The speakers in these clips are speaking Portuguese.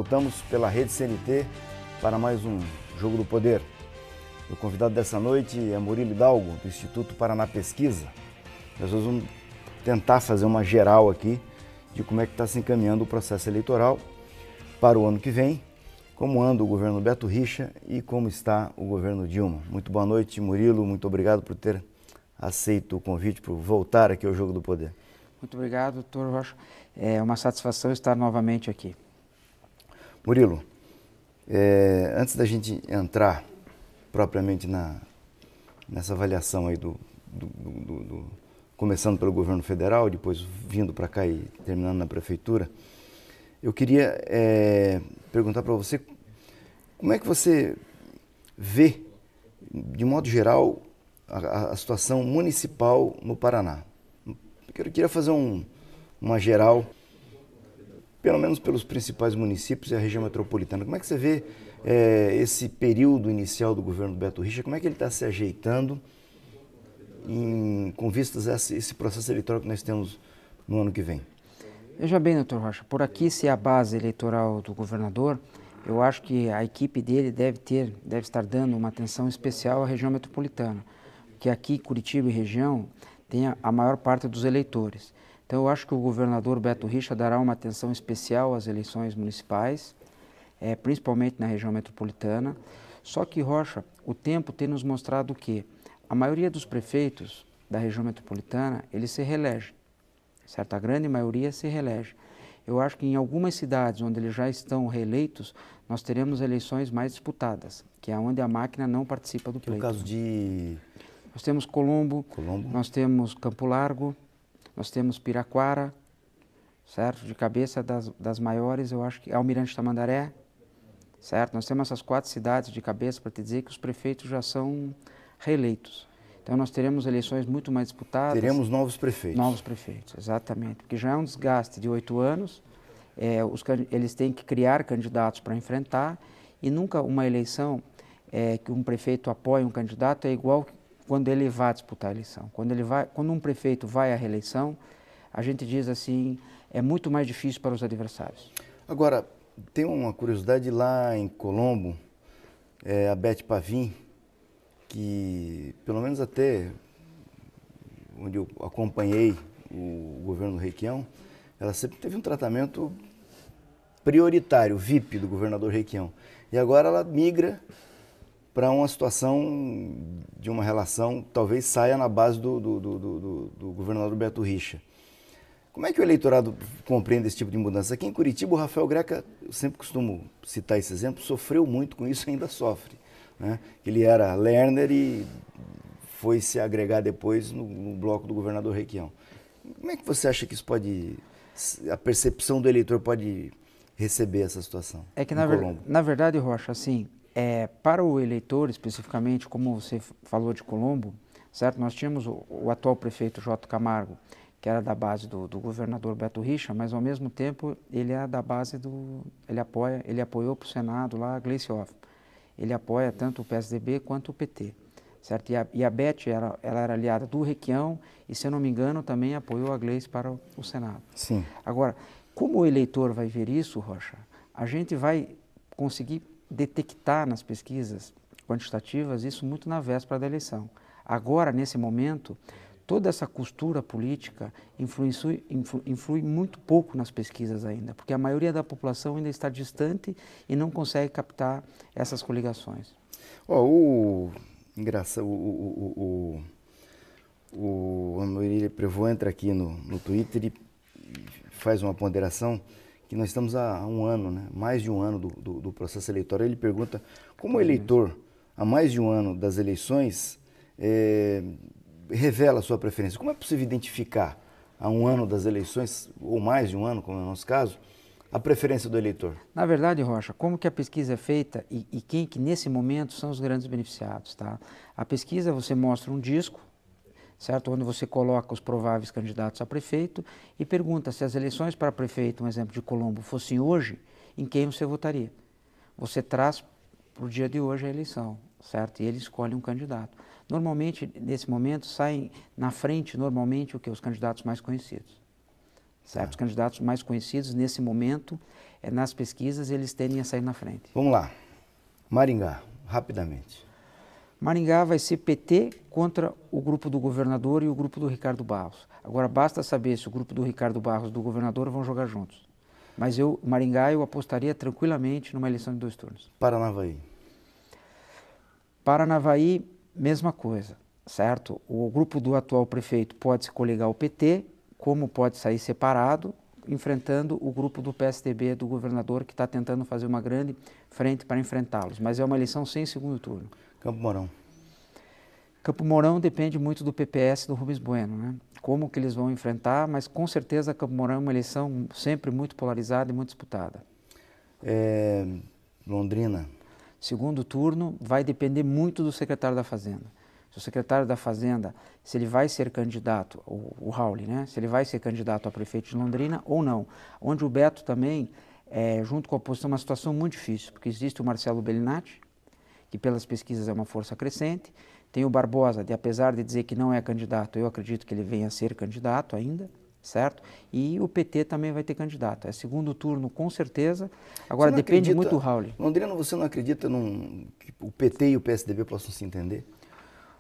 voltamos pela Rede CNT para mais um Jogo do Poder. O convidado dessa noite é Murilo Hidalgo, do Instituto Paraná Pesquisa. Nós vamos tentar fazer uma geral aqui de como é que está se encaminhando o processo eleitoral para o ano que vem, como anda o governo Beto Richa e como está o governo Dilma. Muito boa noite, Murilo, muito obrigado por ter aceito o convite para voltar aqui ao Jogo do Poder. Muito obrigado, doutor Rocha. É uma satisfação estar novamente aqui. Murilo, antes da gente entrar propriamente nessa avaliação aí começando pelo governo federal, depois vindo para cá e terminando na prefeitura, eu queria perguntar para você como é que você vê, de modo geral, a situação municipal no Paraná. Eu queria fazer uma geral, pelo menos pelos principais municípios e a região metropolitana. Como é que você vê esse período inicial do governo Beto Richa? Como é que ele está se ajeitando com vistas a esse processo eleitoral que nós temos no ano que vem? Veja bem, doutor Rocha, por aqui ser a base eleitoral do governador, eu acho que a equipe dele deve estar dando uma atenção especial à região metropolitana, que aqui, Curitiba e região, tem a maior parte dos eleitores. Então, eu acho que o governador Beto Richa dará uma atenção especial às eleições municipais, principalmente na região metropolitana. Só que, Rocha, o tempo tem nos mostrado que a maioria dos prefeitos da região metropolitana, eles se reelegem, certo? A grande maioria se reelege. Eu acho que em algumas cidades onde eles já estão reeleitos, nós teremos eleições mais disputadas, que é onde a máquina não participa do pleito. No caso de... Nós temos Colombo, nós temos Campo Largo, nós temos Piraquara, certo? De cabeça das maiores, eu acho que é Almirante Tamandaré, certo? Nós temos essas 4 cidades de cabeça para te dizer que os prefeitos já são reeleitos. Então nós teremos eleições muito mais disputadas. Teremos novos prefeitos. Novos prefeitos, exatamente. Porque já é um desgaste de 8 anos, eles têm que criar candidatos para enfrentar e nunca uma eleição que um prefeito apoia um candidato é igual quando ele vai disputar a eleição. Quando um prefeito vai à reeleição, a gente diz assim, é muito mais difícil para os adversários. Agora, tem uma curiosidade lá em Colombo, a Beth Pavim, que pelo menos até onde eu acompanhei o governo Requião, ela sempre teve um tratamento prioritário, VIP do governador Requião. E agora ela migra para uma situação de uma relação, talvez saia na base do governador Beto Richa. Como é que o eleitorado compreende esse tipo de mudança? Aqui em Curitiba, o Rafael Greca, eu sempre costumo citar esse exemplo, sofreu muito com isso e ainda sofre, né? Ele era Lerner e foi se agregar depois no bloco do governador Requião. Como é que você acha que isso a percepção do eleitor pode receber essa situação? É que na verdade, Rocha, assim, para o eleitor especificamente, como você falou de Colombo, certo? Nós tínhamos o atual prefeito J. Camargo, que era da base do governador Beto Richa, mas ao mesmo tempo ele é da base ele apoiou para o Senado lá a Gleice Hoffmann. Ele apoia tanto o PSDB quanto o PT, certo? E a Beth, ela era aliada do Requião e, se eu não me engano, também apoiou a Gleice para o Senado. Sim. Agora, como o eleitor vai ver isso, Rocha, a gente vai conseguir detectar nas pesquisas quantitativas isso muito na véspera da eleição. Agora, nesse momento, toda essa costura política influi muito pouco nas pesquisas ainda, porque a maioria da população ainda está distante e não consegue captar essas coligações. Engraçado, o Amorim Prevô entra aqui no Twitter e faz uma ponderação que nós estamos há um ano, né? Mais de um ano do processo eleitoral. Ele pergunta como o eleitor, há mais de um ano das eleições, revela a sua preferência. Como é possível identificar, há um ano das eleições, ou mais de um ano, como é o nosso caso, a preferência do eleitor? Na verdade, Rocha, como que a pesquisa é feita e quem que nesse momento são os grandes beneficiados, tá? A pesquisa você mostra um disco, certo? Onde você coloca os prováveis candidatos a prefeito e pergunta se as eleições para prefeito, um exemplo de Colombo, fossem hoje, em quem você votaria? Você traz para o dia de hoje a eleição, certo? E ele escolhe um candidato. Normalmente, nesse momento, saem na frente, normalmente, os candidatos mais conhecidos. certo? Os candidatos mais conhecidos, nesse momento, nas pesquisas, eles tendem a sair na frente. Vamos lá. Maringá, rapidamente. Maringá vai ser PT contra o grupo do governador e o grupo do Ricardo Barros. Agora, basta saber se o grupo do Ricardo Barros e do governador vão jogar juntos. Mas Maringá, eu apostaria tranquilamente numa eleição de 2 turnos. Paranavaí. Paranavaí, mesma coisa, certo? O grupo do atual prefeito pode se coligar ao PT, como pode sair separado, enfrentando o grupo do PSDB do governador, que está tentando fazer uma grande frente para enfrentá-los. Mas é uma eleição sem segundo turno. Campo Mourão. Campo Mourão depende muito do PPS do Rubens Bueno, né? Como que eles vão enfrentar, mas com certeza Campo Mourão é uma eleição sempre muito polarizada e muito disputada. Londrina. Segundo turno vai depender muito do secretário da Fazenda. Se o secretário da Fazenda, se ele vai ser candidato, o Rauli, né? Se ele vai ser candidato a prefeito de Londrina ou não. Onde o Beto também, junto com a oposição, é uma situação muito difícil, porque existe o Marcelo Bellinati, que pelas pesquisas é uma força crescente, tem o Barbosa, apesar de dizer que não é candidato, eu acredito que ele venha a ser candidato ainda, certo? E o PT também vai ter candidato. É segundo turno, com certeza. Agora, depende muito do Rauli. Londrina, você não acredita que o PT e o PSDB possam se entender?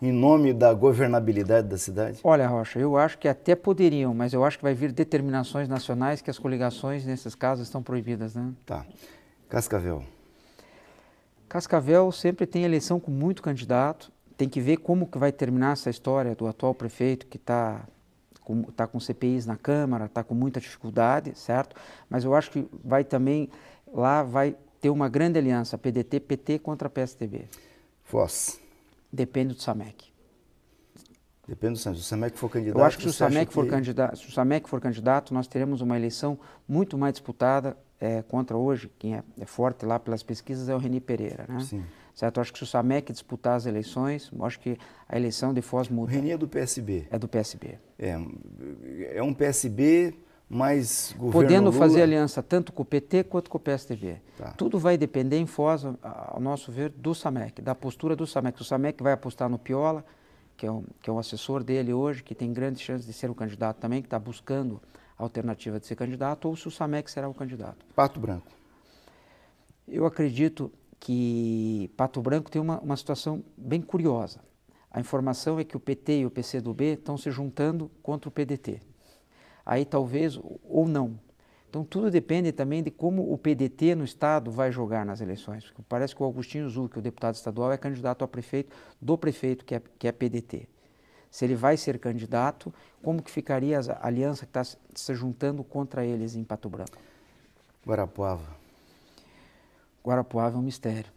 Em nome da governabilidade da cidade? Olha, Rocha, eu acho que até poderiam, mas eu acho que vai vir determinações nacionais que as coligações, nesses casos, estão proibidas, né? Tá. Cascavel. Cascavel sempre tem eleição com muito candidato. Tem que ver como que vai terminar essa história do atual prefeito que está com CPIs na Câmara, está com muita dificuldade, certo? Mas eu acho que lá vai ter uma grande aliança, PDT, PT contra PSDB. Foz. Depende do SAMEC. Depende do SAMEC. Se o SAMEC for candidato... Eu acho que se o SAMEC for candidato, nós teremos uma eleição muito mais disputada contra hoje. Quem é forte lá pelas pesquisas é o Reni Pereira, né? Sim. Certo? Eu acho que se o SAMEC disputar as eleições, eu acho que a eleição de Foz muda. O Reni é do PSB. É do PSB. É um PSB mais governo Podendo Lula. fazer aliança tanto com o PT quanto com o PSDB. Tá. Tudo vai depender em Foz, ao nosso ver, do SAMEC, da postura do SAMEC. O SAMEC vai apostar no Piola, que é um assessor dele hoje, que tem grandes chances de ser o candidato também, que está buscando a alternativa de ser candidato, ou se o SAMEC será o candidato. Pato Branco. Eu acredito que Pato Branco tem uma situação bem curiosa. A informação é que o PT e o PCdoB estão se juntando contra o PDT. Aí talvez, ou não. Então tudo depende também de como o PDT no estado vai jogar nas eleições. Porque parece que o Agostinho Zul, que é o deputado estadual, é candidato a prefeito do prefeito, que é PDT. Se ele vai ser candidato, como que ficaria a aliança que está se juntando contra eles em Pato Branco? Guarapuava. Guarapuava é um mistério.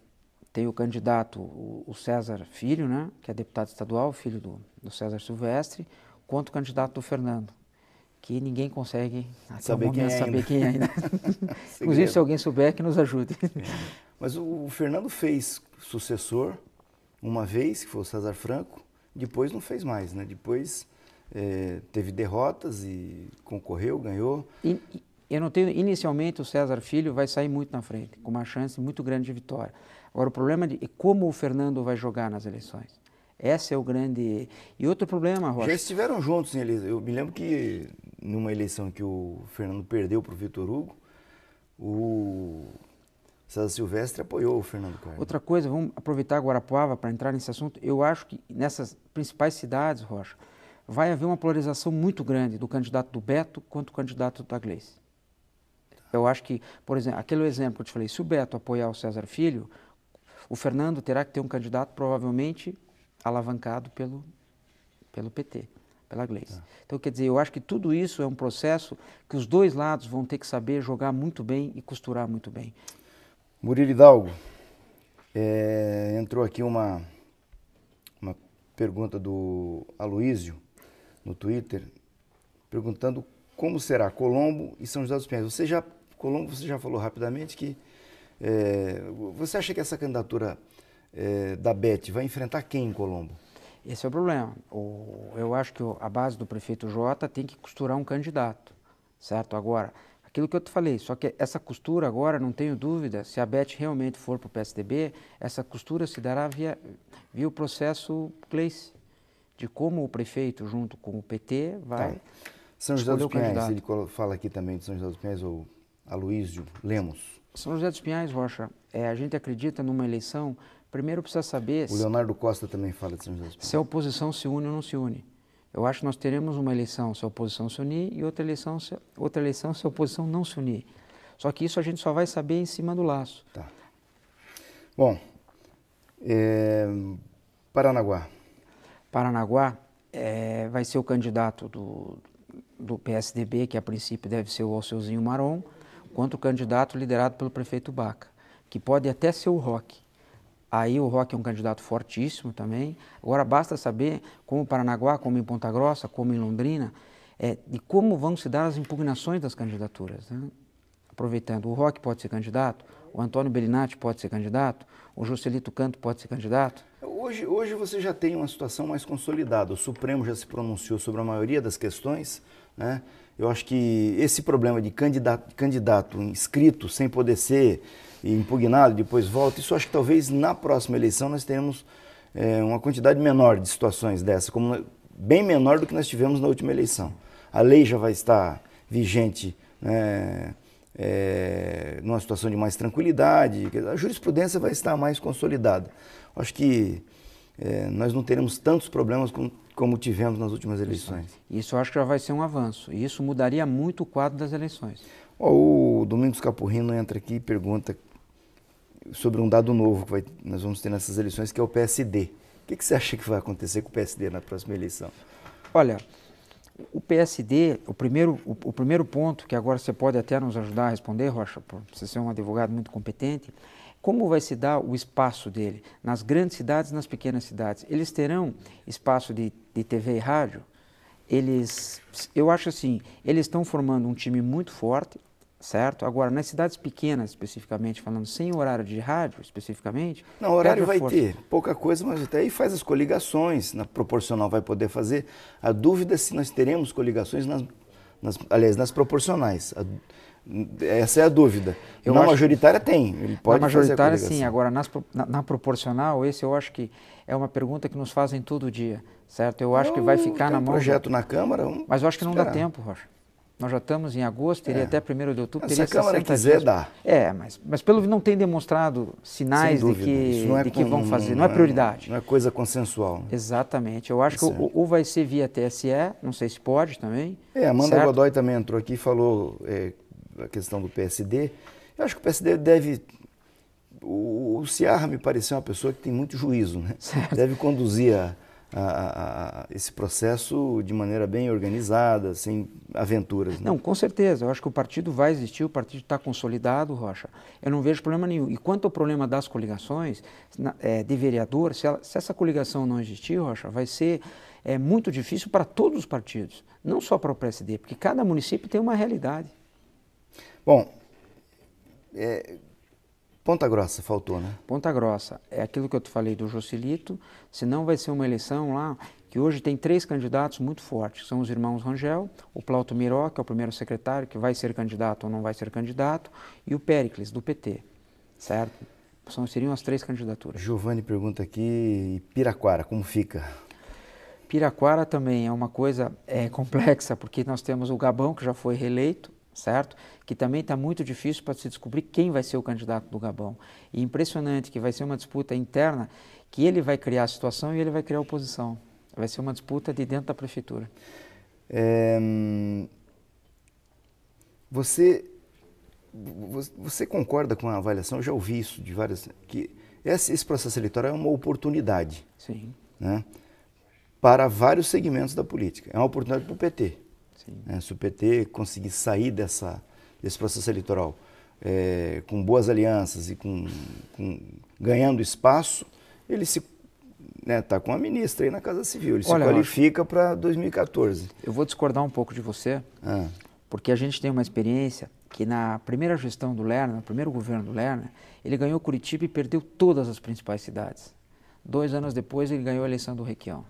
Tem o candidato, o César Filho, né, que é deputado estadual, filho do César Silvestre, contra o candidato do Fernando, que ninguém consegue até o momento saber quem é ainda. Inclusive, se alguém souber, que nos ajude. Mas o Fernando fez sucessor uma vez, que foi o César Franco, depois não fez mais, né? Depois teve derrotas e concorreu, ganhou. Eu não tenho, inicialmente o César Filho vai sair muito na frente, com uma chance muito grande de vitória. Agora o problema é como o Fernando vai jogar nas eleições. Esse é o grande... E outro problema, Rocha... Já estiveram juntos em eleição. Eu me lembro que numa eleição que o Fernando perdeu para o Vitor Hugo, o César Silvestre apoiou o Fernando Carlos. Outra coisa, vamos aproveitar Guarapuava para entrar nesse assunto. Eu acho que nessas principais cidades, Rocha, vai haver uma polarização muito grande do candidato do Beto contra o candidato da Gleice. Eu acho que, por exemplo, aquele exemplo que eu te falei, se o Beto apoiar o César Filho, o Fernando terá que ter um candidato provavelmente alavancado pelo PT, pela Gleice. Então, quer dizer, eu acho que tudo isso é um processo que os dois lados vão ter que saber jogar muito bem e costurar muito bem. Murilo Hidalgo, entrou aqui uma pergunta do Aloísio no Twitter, perguntando como será Colombo e São José dos Pinhais. Colombo, você já falou rapidamente que você acha que essa candidatura da Beth vai enfrentar quem em Colombo? Esse é o problema. Eu acho que a base do prefeito Jota tem que costurar um candidato, certo? Agora, aquilo que eu te falei, só que essa costura agora, não tenho dúvida, se a Beth realmente for para o PSDB, essa costura se dará via o processo Gleice, de como o prefeito junto com o PT vai... Tá. São José dos escolher o Pinhais, candidato. ele fala aqui também de São José dos Pinhais, ou Aloísio Lemos. São José dos Pinhais, Rocha, a gente acredita numa eleição, primeiro precisa saber O Leonardo Costa também fala de São José dos Pinhais. se a oposição se une ou não se une. Eu acho que nós teremos uma eleição se a oposição se unir e outra eleição se a oposição não se unir. Só que isso a gente só vai saber em cima do laço. Tá. Bom, Paranaguá. Paranaguá vai ser o candidato do PSDB, que a princípio deve ser o Alceuzinho Maron, contra o candidato liderado pelo prefeito Baca, que pode até ser o Roque. Aí o Roque é um candidato fortíssimo também. Agora basta saber, como em Paranaguá, como em Ponta Grossa, como em Londrina, de como vão se dar as impugnações das candidaturas, né? Aproveitando, o Roque pode ser candidato, o Antônio Bellinati pode ser candidato, o Juscelito Canto pode ser candidato. Hoje você já tem uma situação mais consolidada. O Supremo já se pronunciou sobre a maioria das questões, né? Eu acho que esse problema de candidato inscrito sem poder ser impugnado, depois volta, isso acho que talvez na próxima eleição nós tenhamos uma quantidade menor de situações dessa, bem menor do que nós tivemos na última eleição. A lei já vai estar vigente, né, numa situação de mais tranquilidade, a jurisprudência vai estar mais consolidada. Acho que nós não teremos tantos problemas como tivemos nas últimas eleições. Isso eu acho que já vai ser um avanço, e isso mudaria muito o quadro das eleições. O Domingos Capurrino entra aqui e pergunta sobre um dado novo que nós vamos ter nessas eleições, que é o PSD. O que você acha que vai acontecer com o PSD na próxima eleição? Olha, o PSD, o primeiro ponto, que agora você pode até nos ajudar a responder, Rocha, por você ser um advogado muito competente, como vai se dar o espaço dele nas grandes cidades e nas pequenas cidades? Eles terão espaço de TV e rádio? Eu acho assim, eles estão formando um time muito forte, certo? Agora, nas cidades pequenas, especificamente, falando sem horário de rádio, especificamente... Não, horário vai ter, pouca coisa, mas até aí faz as coligações, na proporcional vai poder fazer. A dúvida é se nós teremos coligações nas proporcionais. Essa é a dúvida. Na majoritária tem, ele pode fazer a coligação. Na majoritária sim, agora na proporcional, esse eu acho que é uma pergunta que nos fazem todo dia, certo? Eu acho que vai ficar na mão... projeto na Câmara... Mas eu acho que não dá tempo, Rocha. Nós já estamos em agosto, teria até 1º de outubro, teria se a Câmara quiser, dias. dá. Mas pelo menos não tem demonstrado sinais de que vão fazer, não é prioridade. Não é coisa consensual. Exatamente, eu acho que ou vai ser via TSE, não sei se pode também. Amanda Godoy também entrou aqui e falou a questão do PSD. Eu acho que o PSD deve... O Seara me pareceu uma pessoa que tem muito juízo, né? Deve conduzir esse processo de maneira bem organizada, sem aventuras. Né? Não, com certeza. Eu acho que o partido vai existir, o partido está consolidado, Rocha. Eu não vejo problema nenhum. E quanto ao problema das coligações, de vereador, se essa coligação não existir, Rocha, vai ser muito difícil para todos os partidos, não só para o PSD, porque cada município tem uma realidade. Bom, Ponta Grossa faltou, né? Ponta Grossa, é aquilo que eu te falei do Juscelito, senão vai ser uma eleição lá, que hoje tem 3 candidatos muito fortes, que são os irmãos Rangel, o Plauto Miró, que é o primeiro secretário, que vai ser candidato ou não vai ser candidato, e o Péricles, do PT, certo? Seriam as 3 candidaturas. Giovanni pergunta aqui, Piraquara, como fica? Piraquara também é uma coisa complexa, porque nós temos o Gabão, que já foi reeleito, certo? Que também está muito difícil para se descobrir quem vai ser o candidato do Gabão. E impressionante que vai ser uma disputa interna, que ele vai criar a situação e ele vai criar a oposição. Vai ser uma disputa de dentro da prefeitura. Você concorda com a avaliação? Eu já ouvi isso de várias... que esse processo eleitoral é uma oportunidade. Sim. Né, para vários segmentos da política. É uma oportunidade para o PT. Sim. Se o PT conseguir sair desse processo eleitoral com boas alianças e ganhando espaço, ele está com a ministra aí na Casa Civil, ele se qualifica para 2014. Eu vou discordar um pouco de você, porque a gente tem uma experiência que na primeira gestão do Lerner, no primeiro governo do Lerner, ele ganhou Curitiba e perdeu todas as principais cidades. 2 anos depois ele ganhou a eleição do Requião.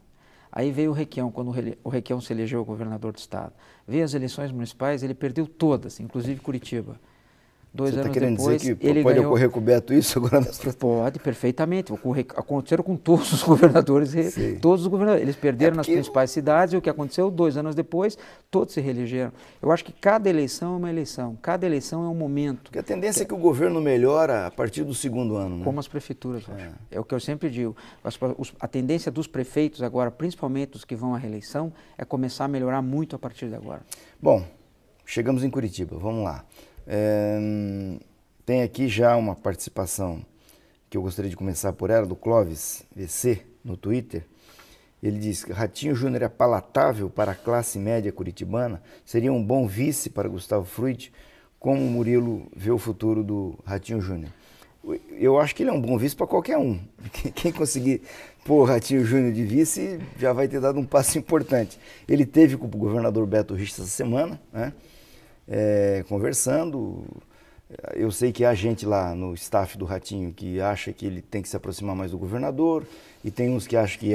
Aí veio o Requião, quando o Requião se elegeu governador do estado. Veio as eleições municipais, ele perdeu todas, inclusive Curitiba. 2 Você anos está querendo depois, dizer que ele pode ganhou... ocorrer com o Beto isso agora? Pode, perfeitamente. Aconteceram com todos os governadores. Sim. Todos os governadores. Eles perderam nas porque... principais cidades e o que aconteceu 2 anos depois, todos se reelegeram. Eu acho que cada eleição é uma eleição. Cada eleição é um momento. Porque a tendência é que o governo melhora a partir do segundo ano, né? Como as prefeituras, é o que eu sempre digo. A tendência dos prefeitos agora, principalmente os que vão à reeleição, é começar a melhorar muito a partir de agora. Bom, chegamos em Curitiba, vamos lá. Tem aqui já uma participação que eu gostaria de começar por ela, do Clóvis VC, no Twitter. Ele diz que Ratinho Júnior é palatável para a classe média curitibana, seria um bom vice para Gustavo Frutti. Como o Murilo vê o futuro do Ratinho Júnior? Eu acho que ele é um bom vice para qualquer um. Quem conseguir pôr o Ratinho Júnior de vice já vai ter dado um passo importante. Ele teve com o governador Beto Richa essa semana, né, conversando. Eu sei que há gente lá no staff do Ratinho que acha que ele tem que se aproximar mais do governador, e tem uns que acham que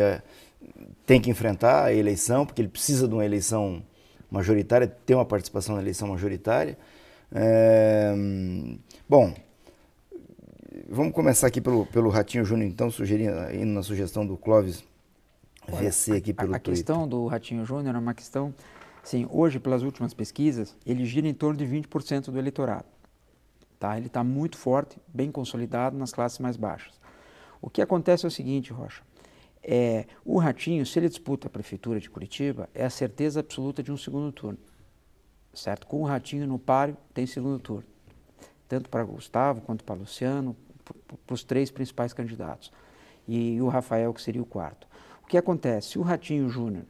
tem que enfrentar a eleição, porque ele precisa de uma eleição majoritária, ter uma participação na eleição majoritária. Bom, vamos começar aqui pelo Ratinho Júnior, então, indo na sugestão do Clóvis VC aqui pelo Twitter. A questão do Ratinho Júnior é uma questão, sim, hoje, pelas últimas pesquisas, ele gira em torno de 20% do eleitorado. Tá? Ele está muito forte, bem consolidado nas classes mais baixas. O que acontece é o seguinte, Rocha, o Ratinho, se ele disputa a prefeitura de Curitiba, é a certeza absoluta de um segundo turno. Certo? Com o Ratinho no páreo, tem segundo turno. Tanto para Gustavo, quanto para Luciano, para os 3 principais candidatos. E o Rafael, que seria o 4º. O que acontece? Se o Ratinho Júnior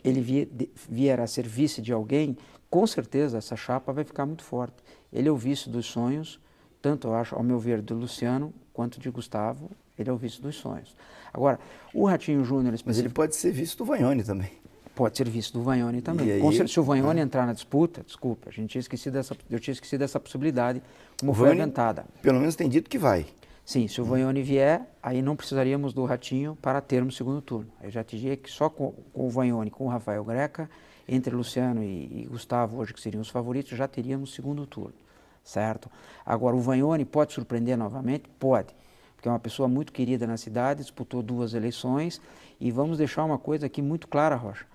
ele vier a ser vice de alguém, com certeza essa chapa vai ficar muito forte. Ele é o vice dos sonhos, tanto, eu acho, ao meu ver, do Luciano, quanto de Gustavo, ele é o vice dos sonhos. Agora, o Ratinho Júnior... Mas ele pode ser vice do Vanhone também. Pode ser vice do Vanhone também. Aí, se o Vanhone entrar na disputa, desculpa, eu tinha esquecido dessa possibilidade, como foi inventada. Pelo menos tem dito que vai. Sim, se o Vanhone vier, aí não precisaríamos do Ratinho para termos segundo turno. Eu já te dizia que só com o Vanhone, com o Rafael Greca, entre Luciano e Gustavo, hoje que seriam os favoritos, já teríamos segundo turno, certo? Agora, o Vanhone pode surpreender novamente? Pode, porque é uma pessoa muito querida na cidade, disputou 2 eleições, e vamos deixar uma coisa aqui muito clara, Rocha.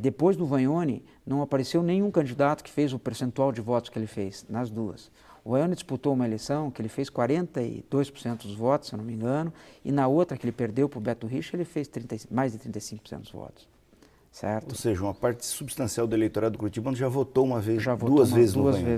Depois do Vanhone, não apareceu nenhum candidato que fez o percentual de votos que ele fez, nas 2. O Vanhone disputou uma eleição que ele fez 42% dos votos, se eu não me engano, e na outra que ele perdeu para o Beto Richa, ele fez mais de 35% dos votos. Certo? Ou seja, uma parte substancial do eleitorado curitibano já votou uma vez, duas vezes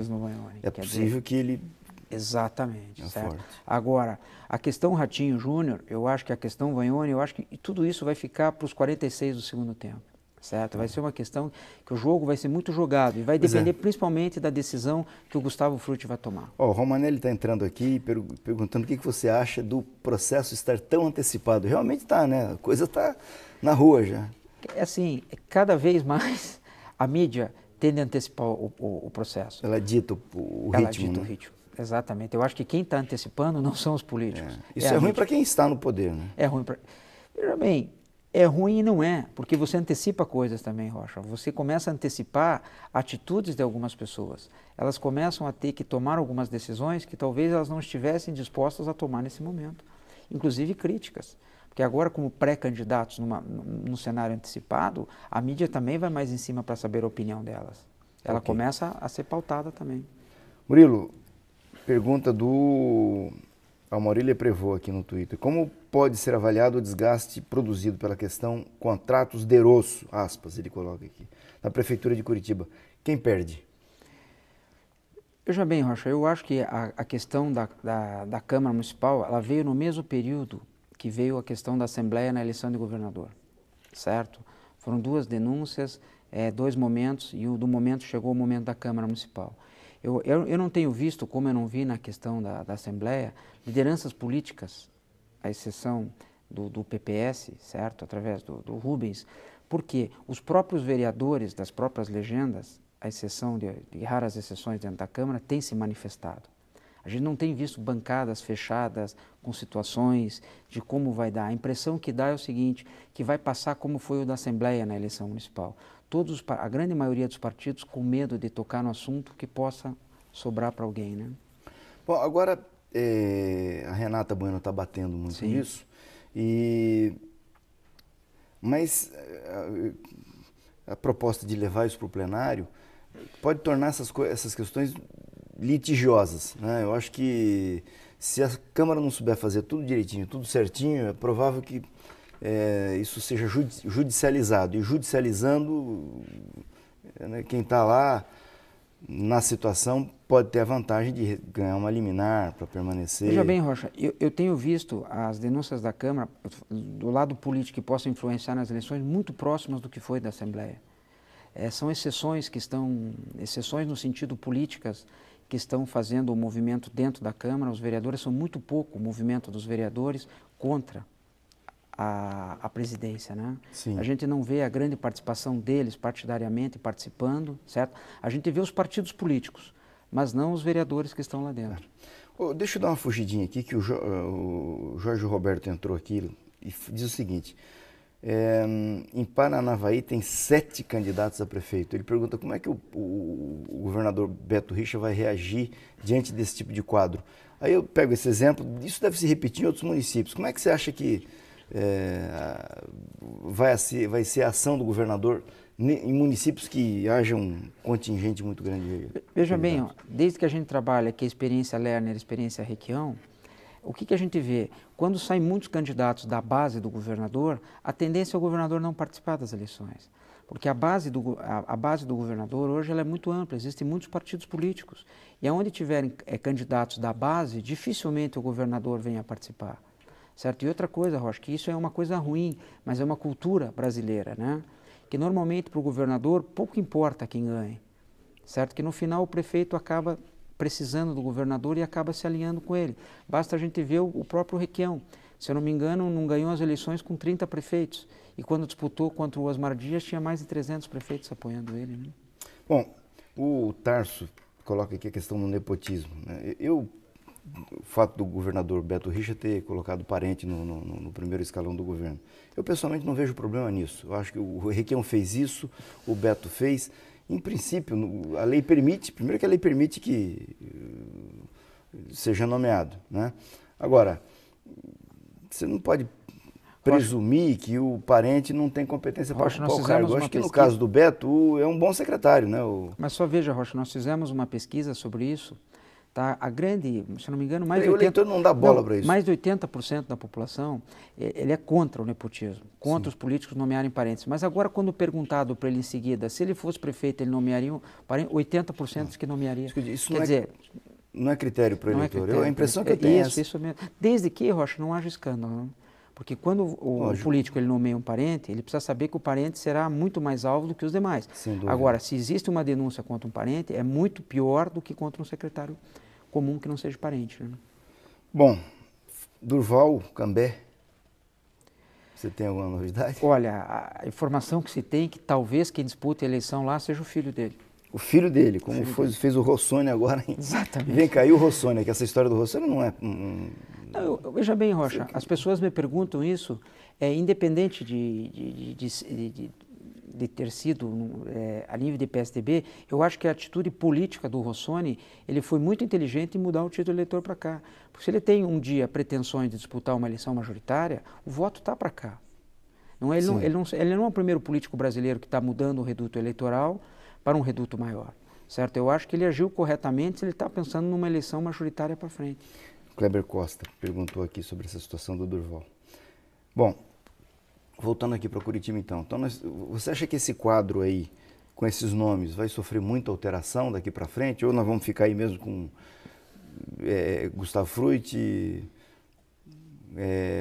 no Vanhone. É possível que ele... Exatamente, certo? Forte. Agora, a questão Ratinho Júnior, eu acho que a questão Vanhone, eu acho que tudo isso vai ficar para os 46 do segundo tempo. Certo? Vai ser uma questão que o jogo vai ser muito jogado e vai depender principalmente da decisão que o Gustavo Frutti vai tomar. O Romanelli está entrando aqui perguntando o que você acha do processo estar tão antecipado. Realmente está, né? A coisa está na rua já. É assim, cada vez mais a mídia tende a antecipar o processo. Ela dita o Ela ritmo. dita o ritmo. Exatamente. Eu acho que quem está antecipando não são os políticos. Isso é ruim para quem está no poder, né? É ruim para... Veja bem, é ruim e não é, porque você antecipa coisas também, Rocha. Você começa a antecipar atitudes de algumas pessoas. Elas começam a ter que tomar algumas decisões que talvez elas não estivessem dispostas a tomar nesse momento. Inclusive críticas. Porque agora, como pré-candidatos num cenário antecipado, a mídia também vai mais em cima para saber a opinião delas. Ela começa a ser pautada também. Murilo, pergunta do Maurílio Prevô aqui no Twitter. Como pode ser avaliado o desgaste produzido pela questão contratos de osso, aspas, ele coloca aqui, na Prefeitura de Curitiba? Quem perde? Veja bem, Rocha, eu acho que a questão da Câmara Municipal, ela veio no mesmo período que veio a questão da Assembleia na eleição de governador, certo? Foram 2 denúncias, 2 momentos, e do momento chegou o momento da Câmara Municipal. Eu não tenho visto, como eu não vi na questão da Assembleia, lideranças políticas, à exceção do PPS, certo? Através do Rubens, porque os próprios vereadores das próprias legendas, à exceção de raras exceções dentro da Câmara, têm se manifestado. A gente não tem visto bancadas fechadas com situações de como vai dar. A impressão que dá é o seguinte, que vai passar como foi o da Assembleia na eleição municipal. A grande maioria dos partidos com medo de tocar no assunto que possa sobrar para alguém, né? Bom, agora a Renata Bueno está batendo muito Sim. nisso, mas a proposta de levar isso para o plenário pode tornar essas questões litigiosas, né? Eu acho que se a Câmara não souber fazer tudo direitinho, tudo certinho, é provável que isso seja judicializado. E judicializando, né, quem está lá na situação pode ter a vantagem de ganhar uma liminar para permanecer. Veja bem, Rocha, eu tenho visto as denúncias da Câmara, do lado político, que possam influenciar nas eleições, muito próximas do que foi da Assembleia. São exceções exceções no sentido políticas, que estão fazendo o movimento dentro da Câmara. Os vereadores são muito pouco o movimento dos vereadores contra a presidência, né? Sim. A gente não vê a grande participação deles partidariamente participando, certo? A gente vê os partidos políticos, mas não os vereadores que estão lá dentro. Deixa eu dar uma fugidinha aqui, que o Jorge Roberto entrou aqui e diz o seguinte: em Paranavaí tem 7 candidatos a prefeito. Ele pergunta como é que o governador Beto Richa vai reagir diante desse tipo de quadro. Aí eu pego esse exemplo, isso deve se repetir em outros municípios. Como é que você acha que vai ser a ação do governador em municípios que haja um contingente muito grande? Veja bem, ó, desde que a gente trabalha aqui a experiência Lerner, a experiência Requião, o que a gente vê? Quando saem muitos candidatos da base do governador, a tendência é o governador não participar das eleições. Porque a base do governador hoje ela é muito ampla, existem muitos partidos políticos. E aonde tiverem candidatos da base, dificilmente o governador venha participar. Certo? E outra coisa, Rocha, que isso é uma coisa ruim, mas é uma cultura brasileira, né? Que normalmente para o governador pouco importa quem ganhe. Certo? Que no final o prefeito acaba precisando do governador e acaba se alinhando com ele. Basta a gente ver o próprio Requião. Se eu não me engano, não ganhou as eleições com 30 prefeitos. E quando disputou contra o Osmar Dias, tinha mais de 300 prefeitos apoiando ele, né? Bom, o Tarso coloca aqui a questão do nepotismo, né? O fato do governador Beto Richa ter colocado parente no primeiro escalão do governo. Eu, pessoalmente, não vejo problema nisso. Eu acho que o Requião fez isso, o Beto fez. Em princípio, a lei permite, primeiro que a lei permite que seja nomeado, né? Agora, você não pode presumir que o parente não tem competência para ocupar o cargo. Eu acho que no caso do Beto, é um bom secretário, né? Mas só veja, Rocha, nós fizemos uma pesquisa sobre isso. Tá? A grande, se não me engano, mais de 80%, o eleitor não dá bola para isso. Mais de 80% da população, ele é contra o nepotismo, contra Sim. os políticos nomearem parentes. Mas agora, quando perguntado para ele em seguida, se ele fosse prefeito, ele nomearia um parente, 80% diz que nomearia. Isso não é critério para o eleitor. A impressão que eu tenho é essa. Isso mesmo. Desde que, Rocha, não haja escândalo. Não? Porque quando o político ele nomeia um parente, ele precisa saber que o parente será muito mais alvo do que os demais. Agora, se existe uma denúncia contra um parente, é muito pior do que contra um secretário comum que não seja parente. Né? Bom, Durval Cambé, você tem alguma novidade? Olha, a informação que se tem é que talvez quem dispute a eleição lá seja o filho dele. O filho dele, como fez o Rossoni agora. Exatamente. Vem cair o Rossoni, que essa história do Rossoni não é... Não, veja bem, Rocha, as pessoas me perguntam isso, independente de ter sido a nível de PSDB, eu acho que a atitude política do Rossoni, ele foi muito inteligente em mudar o título eleitor para cá. Porque se ele tem um dia pretensões de disputar uma eleição majoritária, o voto está para cá. Ele não é o primeiro político brasileiro que está mudando o reduto eleitoral para um reduto maior. Certo? Eu acho que ele agiu corretamente se ele está pensando numa eleição majoritária para frente. Kleber Costa perguntou aqui sobre essa situação do Durval. Bom, voltando aqui para Curitiba então. Você acha que esse quadro aí, com esses nomes, vai sofrer muita alteração daqui para frente? Ou nós vamos ficar aí mesmo com Gustavo Frutti,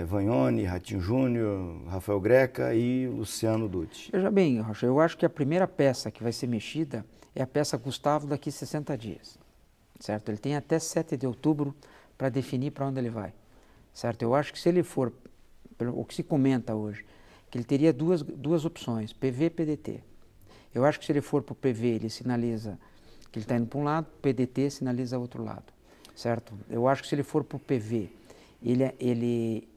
Vagnoni, Ratinho Júnior, Rafael Greca e Luciano Dutti? Veja bem, Rocha, eu acho que a primeira peça que vai ser mexida é a peça Gustavo daqui a 60 dias. Certo? Ele tem até 7 de outubro para definir para onde ele vai. Certo? Eu acho que se ele for, o que se comenta hoje, que ele teria duas opções, PV e PDT. Eu acho que se ele for para o PV, ele sinaliza que ele está indo para um lado, PDT sinaliza o outro lado. Certo? Eu acho que se ele for para o PV, ele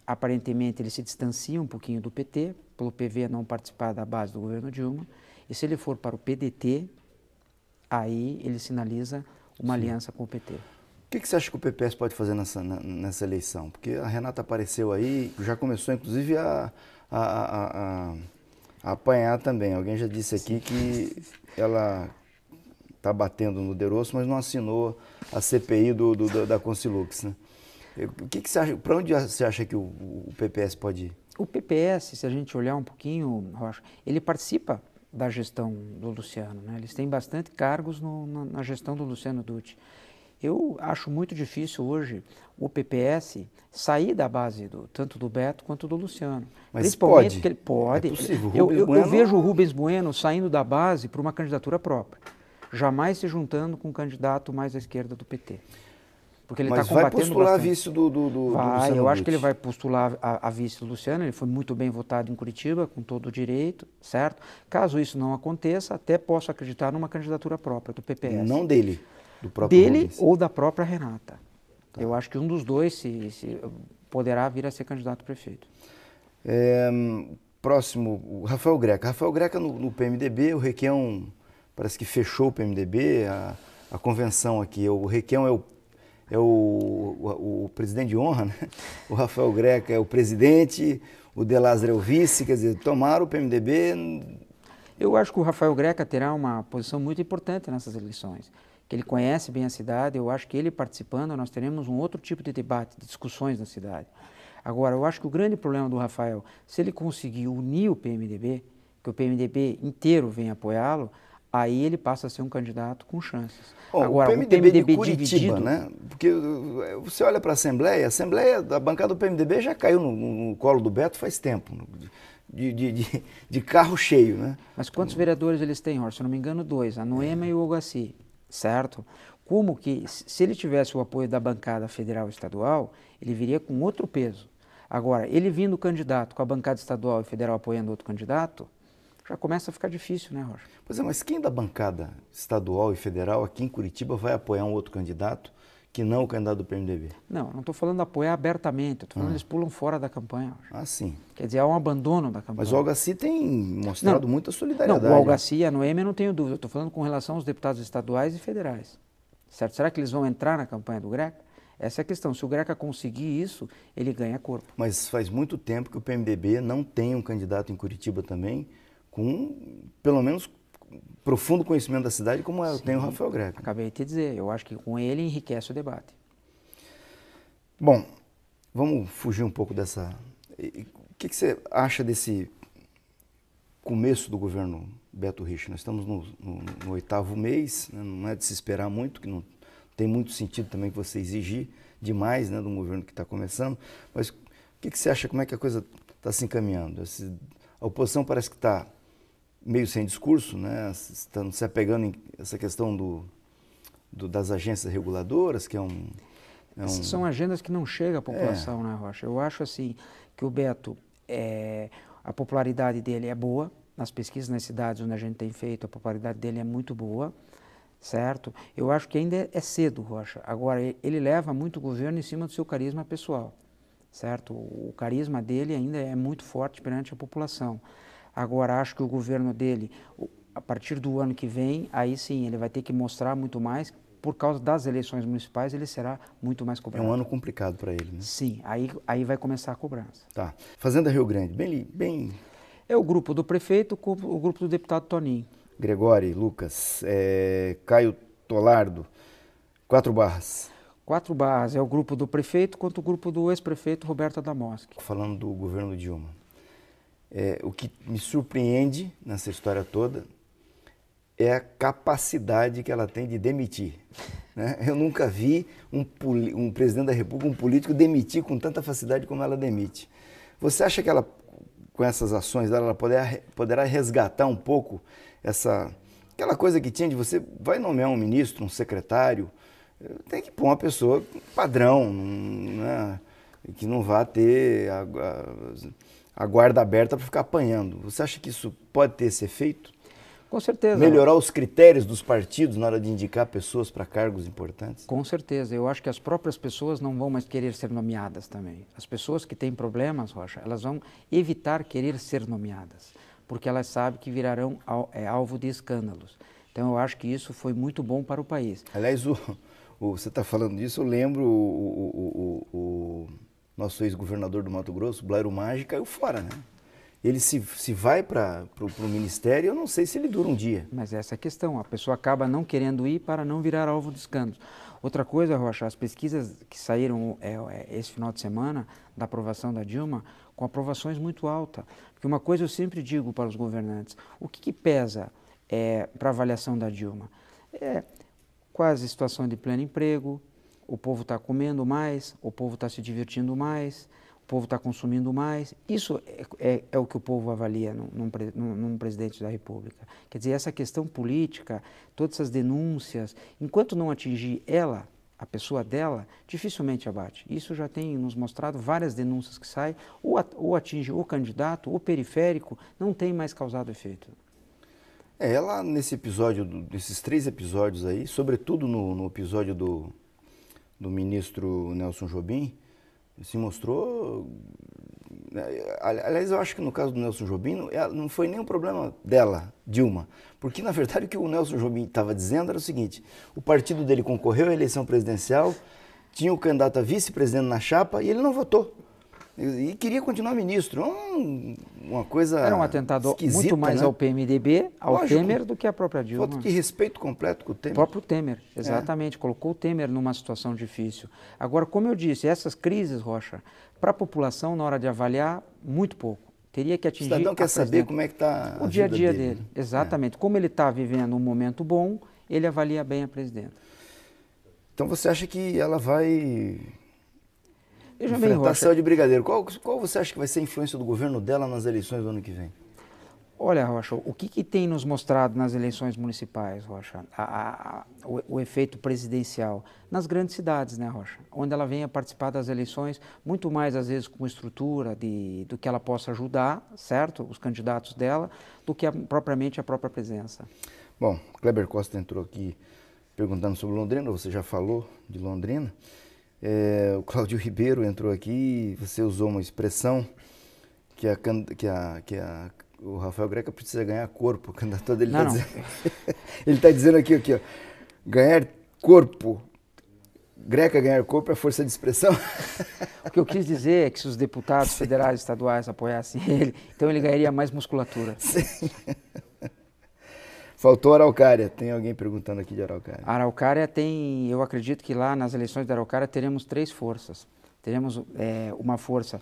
aparentemente ele se distancia um pouquinho do PT, pelo PV não participar da base do governo Dilma, e se ele for para o PDT, aí ele sinaliza uma aliança com o PT. que você acha que o PPS pode fazer nessa eleição? Porque a Renata apareceu aí, já começou inclusive a apanhar também. Alguém já disse aqui que ela está batendo no Derosso, mas não assinou a CPI da Consilux, né? O que você acha, para onde você acha que o PPS pode ir? O PPS, se a gente olhar um pouquinho, Rocha, ele participa da gestão do Luciano, né? Eles têm bastante cargos na gestão do Luciano Dutti. Eu acho muito difícil hoje o PPS sair da base tanto do Beto quanto do Luciano. Mas principalmente pode? porque ele pode. É possível. Eu vejo o Rubens Bueno saindo da base para uma candidatura própria, jamais se juntando com um candidato mais à esquerda do PT. Porque ele está combatendo vai postular bastante. vice do Luciano Eu acho Dutti. que ele vai postular a vice do Luciano, ele foi muito bem votado em Curitiba, com todo o direito, certo? Caso isso não aconteça, até posso acreditar numa candidatura própria do PPS. Não dele, do próprio Dele Rubens. ou da própria Renata. Tá. Eu acho que um dos dois se poderá vir a ser candidato a prefeito. Próximo, o Rafael Greca. Rafael Greca no PMDB, o Requião parece que fechou o PMDB, a convenção aqui. O Requião é o presidente de honra, né? O Rafael Greca é o presidente, o De Lázaro é o vice, quer dizer, tomaram o PMDB. Eu acho que o Rafael Greca terá uma posição muito importante nessas eleições, que ele conhece bem a cidade. Eu acho que ele participando, nós teremos um outro tipo de debate, de discussões na cidade. Agora, eu acho que o grande problema do Rafael, se ele conseguir unir o PMDB, que o PMDB inteiro venha apoiá-lo, aí ele passa a ser um candidato com chances. Agora, o PMDB de Curitiba, dividido, né? Porque você olha para a Assembleia, a bancada do PMDB já caiu no colo do Beto faz tempo, de carro cheio, né? Mas quantos vereadores eles têm, Horst? Se eu não me engano, 2, a Noema e o Ogaci, certo? Como que, se ele tivesse o apoio da bancada federal e estadual, ele viria com outro peso. Agora, ele vindo candidato com a bancada estadual e federal apoiando outro candidato, já começa a ficar difícil, né, Rocha? Pois é, mas quem da bancada estadual e federal aqui em Curitiba vai apoiar um outro candidato que não o candidato do PMDB? Não estou falando de apoiar abertamente, estou falando que eles pulam fora da campanha, Rocha. Ah, sim. Quer dizer, há um abandono da campanha. Mas o Algaci tem mostrado muita solidariedade. Não, o Algaci e a Noêmia eu não tenho dúvida, estou falando com relação aos deputados estaduais e federais. Certo? Será que eles vão entrar na campanha do Greca? Essa é a questão. Se o Greca conseguir isso, ele ganha corpo. Mas faz muito tempo que o PMDB não tem um candidato em Curitiba também com, pelo menos, profundo conhecimento da cidade, como tem o Rafael Greca. Acabei de te dizer, eu acho que com ele enriquece o debate. Bom, vamos fugir um pouco dessa... O que você acha desse começo do governo Beto Richa? Nós estamos no 8º mês, né? Não é de se esperar muito, que não tem muito sentido também que você exigir demais, né, de um governo que está começando, mas o que você acha, como é que a coisa está se encaminhando? A oposição parece que está meio sem discurso, né, estão se apegando em essa questão das agências reguladoras, que Essas são agendas que não chegam à população, né, Rocha? Eu acho assim que o Beto, a popularidade dele é boa, nas pesquisas nas cidades onde a gente tem feito, a popularidade dele é muito boa, certo? Eu acho que ainda é cedo, Rocha. Agora, ele leva muito o governo em cima do seu carisma pessoal, certo? O carisma dele ainda é muito forte perante a população. Agora, acho que o governo dele, a partir do ano que vem, aí sim, ele vai ter que mostrar muito mais. Por causa das eleições municipais, ele será muito mais cobrado. É um ano complicado para ele, né? Sim, aí vai começar a cobrança. Tá. Fazenda Rio Grande, bem... É o grupo do prefeito com o grupo do deputado Toninho. Gregório, Lucas, Caio Tolardo, 4 barras. 4 barras, é o grupo do prefeito contra o grupo do ex-prefeito Roberto Adamowski. Falando do governo Dilma, o que me surpreende nessa história toda é a capacidade que ela tem de demitir, né? Eu nunca vi um presidente da República, um político, demitir com tanta facilidade como ela demite. Você acha que ela, com essas ações dela, ela poderá resgatar um pouco aquela coisa que tinha de você vai nomear um ministro, um secretário, tem que pôr uma pessoa padrão, né, que não vá ter a guarda aberta para ficar apanhando. Você acha que isso pode ter esse efeito? Com certeza. Melhorar os critérios dos partidos na hora de indicar pessoas para cargos importantes? Com certeza. Eu acho que as próprias pessoas não vão mais querer ser nomeadas também. As pessoas que têm problemas, Rocha, elas vão evitar querer ser nomeadas, porque elas sabem que virarão alvo de escândalos. Então, eu acho que isso foi muito bom para o país. Aliás, Você está falando disso, eu lembro o nosso ex-governador do Mato Grosso, Blairo Maggi, caiu fora, né? Ele se vai para o ministério, eu não sei se ele dura um dia. Mas essa é a questão, a pessoa acaba não querendo ir para não virar alvo de escândalos. Outra coisa, Rocha, as pesquisas que saíram esse final de semana da aprovação da Dilma, com aprovações muito altas. Porque uma coisa eu sempre digo para os governantes, o que pesa para a avaliação da Dilma? Quase situação de pleno emprego, o povo está comendo mais, o povo está se divertindo mais, o povo está consumindo mais. Isso é o que o povo avalia num presidente da República. Quer dizer, essa questão política, todas essas denúncias, enquanto não atingir ela, a pessoa dela, dificilmente abate. Isso já tem nos mostrado várias denúncias que saem, ou atinge o candidato, o periférico, não tem mais causado efeito. Ela, nesse episódio, nesses 3 episódios aí, sobretudo no episódio do ministro Nelson Jobim, se mostrou... Aliás, eu acho que no caso do Nelson Jobim, não foi nem um problema dela, Dilma, porque, na verdade, o que o Nelson Jobim estava dizendo era o seguinte, o partido dele concorreu à eleição presidencial, tinha o candidato a vice-presidente na chapa e ele não votou. E queria continuar ministro. Uma coisa era um atentado muito mais, né, ao PMDB, ao Lógico, Temer, do que à própria Dilma. Falta de respeito completo com o Temer. O próprio Temer, exatamente. Colocou o Temer numa situação difícil. Agora, como eu disse, essas crises, Rocha, para a população, na hora de avaliar, muito pouco. Teria que atingir... O cidadão quer saber como é que está o dia a dia dele. Exatamente. Como ele está vivendo um momento bom, ele avalia bem a presidenta. Então você acha que ela vai... enfrentar céu de brigadeiro. Qual você acha que vai ser a influência do governo dela nas eleições do ano que vem? Olha, Rocha, o que tem nos mostrado nas eleições municipais, Rocha? O efeito presidencial nas grandes cidades, né, Rocha? Onde ela vem a participar das eleições, muito mais às vezes com estrutura do que ela possa ajudar, certo? Os candidatos dela, do que propriamente a própria presença. Bom, Kleber Costa entrou aqui perguntando sobre Londrina, você já falou de Londrina. O Cláudio Ribeiro entrou aqui e você usou uma expressão que o Rafael Greca precisa ganhar corpo. O candidato dele está dizendo, ele está dizendo aqui, ó, ganhar corpo. Greca ganhar corpo é força de expressão? O que eu quis dizer é que se os deputados federais e estaduais apoiassem ele, então ele ganharia mais musculatura. Sim. Faltou Araucária. Tem alguém perguntando aqui de Araucária. A Araucária tem, eu acredito que lá nas eleições da Araucária teremos 3 forças. Teremos uma força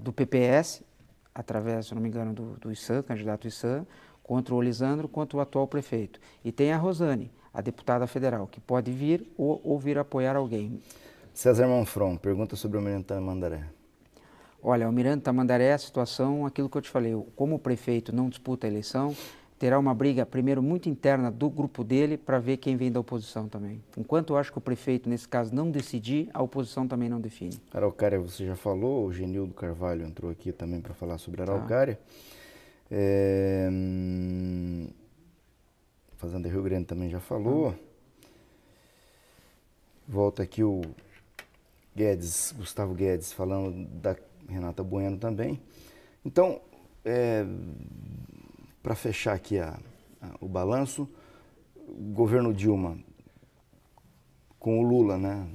do PPS, através, se não me engano, do Issan, candidato Issan, contra o Olisandro, contra o atual prefeito. E tem a Rosane, a deputada federal, que pode vir ou vir apoiar alguém. César Manfron pergunta sobre o Almirante Tamandaré. Olha, o Almirante Tamandaré, a situação, aquilo que eu te falei, como o prefeito não disputa a eleição, terá uma briga, primeiro, muito interna do grupo dele para ver quem vem da oposição também. Enquanto eu acho que o prefeito, nesse caso, não decidir, a oposição também não define. Araucária, você já falou, o Genildo Carvalho entrou aqui também para falar sobre Araucária. Fazenda Rio Grande também já falou. Volta aqui o Gustavo Guedes, falando da Renata Bueno também. Então, para fechar aqui o balanço, o governo Dilma, com o Lula, né,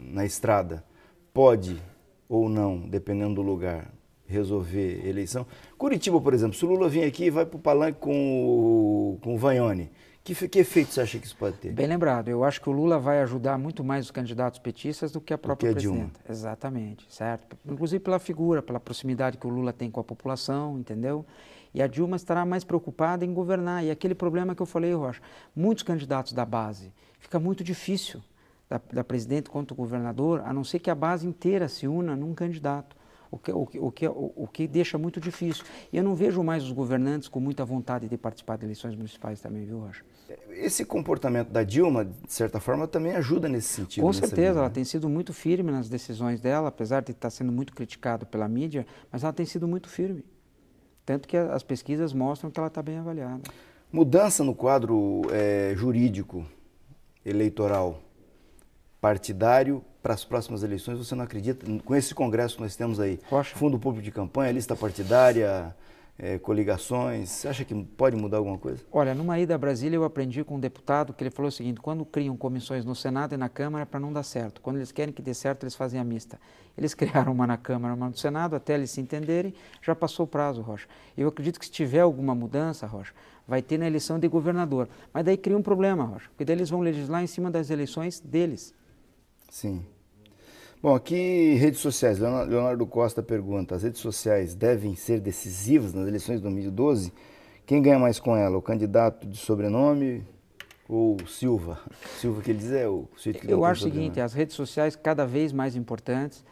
na estrada, pode ou não, dependendo do lugar, resolver eleição. Curitiba, por exemplo, se o Lula vir aqui e vai para o palanque com o Vanhone, que efeito você acha que isso pode ter? Bem lembrado, eu acho que o Lula vai ajudar muito mais os candidatos petistas do que a própria presidenta. Dilma. Exatamente, certo? Inclusive pela figura, pela proximidade que o Lula tem com a população, entendeu? E a Dilma estará mais preocupada em governar. E aquele problema que eu falei, Rocha, muitos candidatos da base, fica muito difícil da presidente contra o governador, a não ser que a base inteira se una num candidato, o que deixa muito difícil. E eu não vejo mais os governantes com muita vontade de participar de eleições municipais também, viu, Rocha? Esse comportamento da Dilma, de certa forma, também ajuda nesse sentido. Com certeza, ela tem sido muito firme nas decisões dela, apesar de estar sendo muito criticada pela mídia, mas ela tem sido muito firme. Tanto que as pesquisas mostram que ela está bem avaliada. Mudança no quadro jurídico eleitoral partidário para as próximas eleições, você não acredita? Com esse congresso que nós temos aí, Rocha. Fundo Público de Campanha, lista partidária, coligações? Você acha que pode mudar alguma coisa? Olha, numa ida a Brasília eu aprendi com um deputado que ele falou o seguinte: quando criam comissões no Senado e na Câmara para não dar certo, quando eles querem que dê certo eles fazem a mista. Eles criaram uma na Câmara, uma no Senado, até eles se entenderem, já passou o prazo, Rocha. Eu acredito que se tiver alguma mudança, Rocha, vai ter na eleição de governador. Mas daí cria um problema, Rocha, porque daí eles vão legislar em cima das eleições deles. Sim. Bom, aqui redes sociais. Leonardo Costa pergunta: as redes sociais devem ser decisivas nas eleições de 2012? Quem ganha mais com ela? O candidato de sobrenome ou Silva? Silva que ele diz é o sujeito que deu o Eu acho o sobrenome. seguinte: as redes sociais cada vez mais importantes.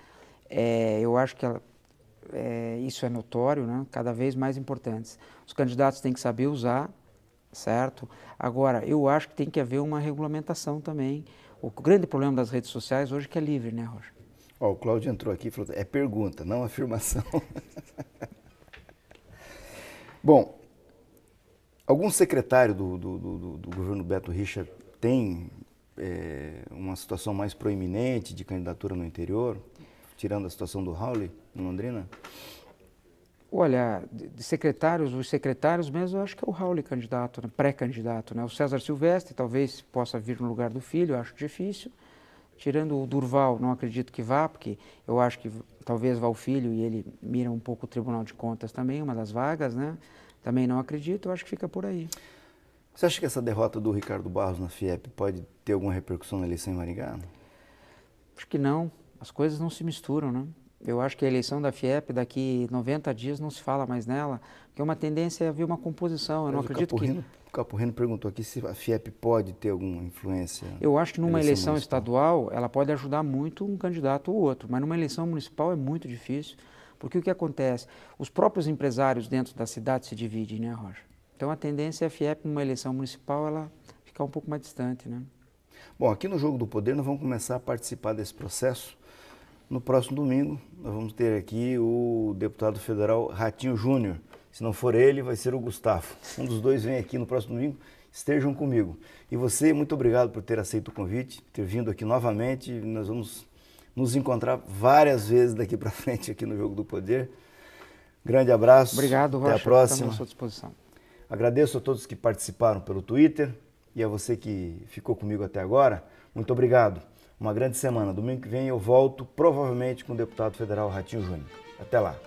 Eu acho que isso é notório, né? Cada vez mais importantes. Os candidatos têm que saber usar, certo? Agora, eu acho que tem que haver uma regulamentação também. O grande problema das redes sociais hoje é que é livre, né, Rocha? Ó, o Cláudio entrou aqui e falou: é pergunta, não afirmação. Bom, algum secretário do governo Beto Richa tem uma situação mais proeminente de candidatura no interior, tirando a situação do Raul em Londrina? Olha, de secretários, os secretários mesmo, eu acho que é o Raul candidato, né, pré-candidato, né? O César Silvestre talvez possa vir no lugar do filho, eu acho difícil. Tirando o Durval, não acredito que vá, porque eu acho que talvez vá o filho e ele mira um pouco o Tribunal de Contas também, uma das vagas, né? Também não acredito, eu acho que fica por aí. Você acha que essa derrota do Ricardo Barros na FIEP pode ter alguma repercussão na eleição em Maringá? Acho que não, as coisas não se misturam, né? Eu acho que a eleição da FIEP, daqui 90 dias não se fala mais nela, porque uma tendência é haver uma composição, eu não acredito que... O Capurrino perguntou aqui se a FIEP pode ter alguma influência. Eu acho que numa eleição municipal. estadual, ela pode ajudar muito um candidato ou outro, mas numa eleição municipal é muito difícil, porque o que acontece? Os próprios empresários dentro da cidade se dividem, né, Rocha? Então a tendência é a FIEP numa eleição municipal, ela ficar um pouco mais distante, né? Bom, aqui no Jogo do Poder nós vamos começar a participar desse processo. No próximo domingo nós vamos ter aqui o deputado federal Ratinho Júnior. Se não for ele, vai ser o Gustavo. Um dos dois vem aqui no próximo domingo, estejam comigo. E você, muito obrigado por ter aceito o convite, ter vindo aqui novamente. Nós vamos nos encontrar várias vezes daqui para frente aqui no Jogo do Poder. Grande abraço. Obrigado, Rocha. Até a próxima. Estamos à sua disposição. Agradeço a todos que participaram pelo Twitter e a você que ficou comigo até agora. Muito obrigado. Uma grande semana. Domingo que vem eu volto, provavelmente com o deputado federal Ratinho Júnior. Até lá.